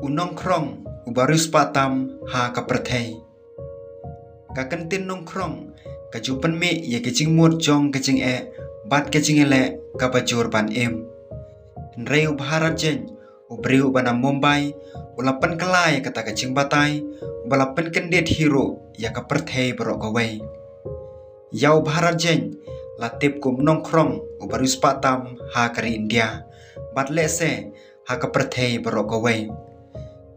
Unongkrong ubarus patam ha kaperthei. Kakentin nongkrong kajupan me ye kecing mut jong kecing bat kecing ele kabajur ban em. Nrei ubharat jen ubriu banam Mumbai ulapan kelai kata kecing batai balapan kendit hero ya kaperthei berok gawai. Yau bharat jen latip kum nongkrong ubarus patam ha kari India bat lese ha kaperthei berok gawai.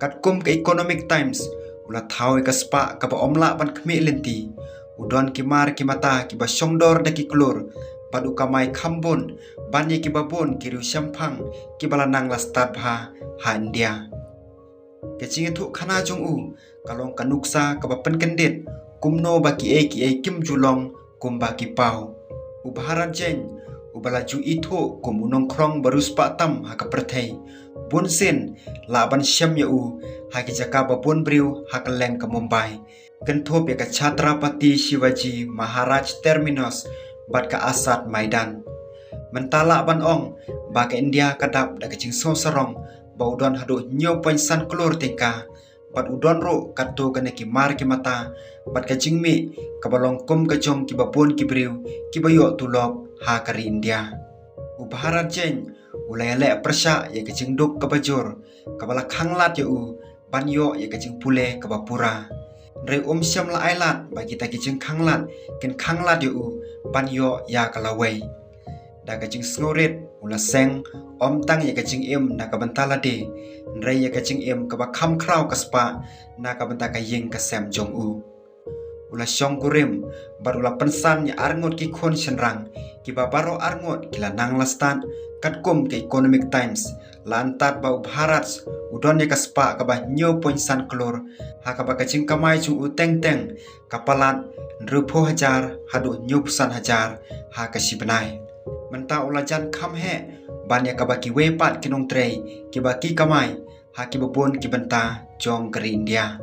Kat kum ke Economic Times ulah tahu ke spa ke omla ban kemi lenti udon kimar kimata kiba songdor daki klur padu kamai khambun banye kibabun kiru syampang kibalanang lastat ha India. Kecing itu khana jung u kalong kanuksa kabapen kendit kumno baki kim julong kum baki pau ubharat jen ubalaju itu kum unongkrong barus patam ha kaperthei bunsin laban syam ya u ha ki jaka babun briu ha keleng ke Mumbai kenthop ya ka Chhatrapati Shivaji Maharaj Terminus bat ka Asad Maidan mentala ban ong ba ka India kadap da kecing so sarong ba udon hadu nyo poin san klur tingka bat udon ro kato kene ki mar ki mata bat kecing mi kabalong kum ka jong ki babun ki briu ki bayo tulok ha kari India ubharat jen ulai le persya ye kecing duk kabajur kabala khanglat ya u banyo ye kecing pule kabapura re syam la ailat bagi ta kecing khanglat ken khanglat ya u banyo ya kalawai da kecing snorit ula seng tang ye kecing im na kabantala de re ye kecing im kaba kham krau kaspa na kabanta ka ying kasem jong u ula syong kurim barula pensan ya arngot ki khon senrang ki babaro arngot kila nang lastan katkum ke Economic Times lantat bau bharat udon ye kaspa kabah nyo poin san klor ha kabah kacing kamai chu uteng teng kapalat rupo hajar hadu nyo pusan hajar ha kasibnai menta ulajan kham he ban ye kabah ki wepat kinong trei ki baki kamai ha ki babon ki benta jong keri India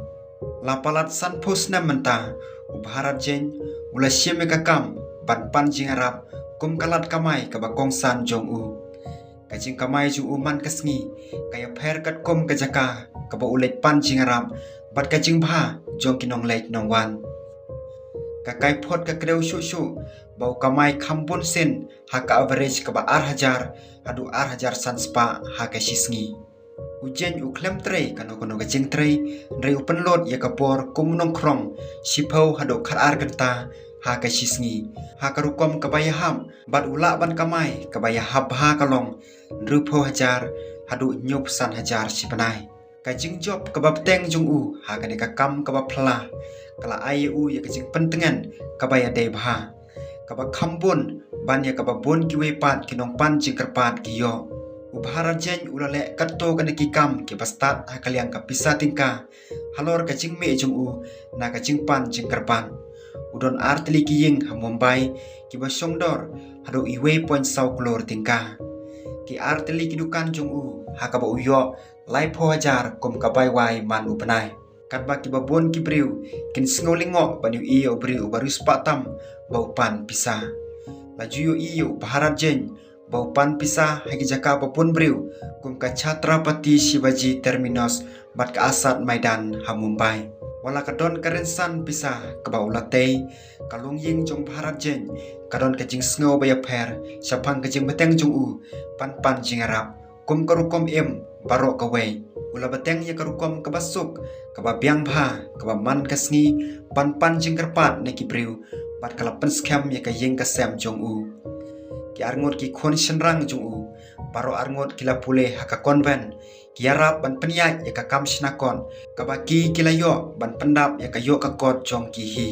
lapalat san pusna menta ubharat jen ula syeme kakam ban pan jing arab kum kalat kamai kabah kongsan jong u kacing kamai ju uman kesngi kaya pher kat kom ke jaka kaba ulet pan jing arab bat kacing bha jong kinong lek nong wan kakai phot ka kreu shu bau kamai khambun sen ha ka average kaba hajar adu hajar sanspa ha ka sisngi ujen uklem trei kano kacing trei rei open load ya kapor kum nongkrong sipau hado khar genta ha ka sisngi ha karukom kabayaham bat ula ban kamai kabayahab ha kalong rupo hajar hadu nyop san hajar sipanai kacing job kabab teng jung u ha kane ka kam kabab phla kala ai u ya kacing pentengan kabaya de bha kaba khambun ban ya kababun ki wepat kinong pan jingkerpat kiyo ubharat jen ulale katto kane ki kam ki bastat ha kaliang ka pisa tingka halor kacing me jung u na kacing pan jingkerpan udon artli ki ying ha Mumbai ki basongdor hadu iwe point sau klor tingka ki artli ki dukan jung u ha ka ba uyo lai pho hajar kom ka bai wai man upanai kat ba ki babon ki briu kin sngolingo banu iyo briu barus patam bau pan pisa laju yo iyo bharat jen bau pan pisa ha ki jaka babon briu kom ka Chhatrapati Shivaji Terminus bat ka Asad Maidan ha Mumbai wala kadon karensan pisa ka ba ulatei kalong ying jong bharat jen kadon kacing sngo baya pher sapang kacing beteng jung u pan jing arab kum karukom em baro kawai ula beteng ya karukom kabasuk kaba biang bha kaba man kasngi pan jing kerpat neki briu bat kala pen scam ya ka ying kasem jong u ki arngot ki khon senrang jung u baro arngot kila pule ha ka konven ki arab ban peniat ya ka kam snakon kaba ki kila yo ban pendap ya ka yo ka kot jong ki hi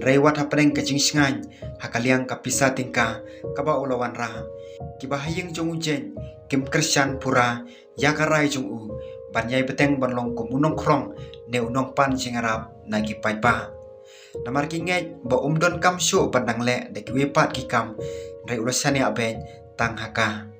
rewat ha peneng kacing singan ha kaliang ka pisa tingka kaba ulawan ra ki bahayeng jong ujen kim kersan pura ya karai jong u ban yai beteng ban long ko munong krong ne unong pan jing arab nagi pai pa namar ki nge ba don kam shu pandang le de ki wepat ki kam re ulasane aben tang haka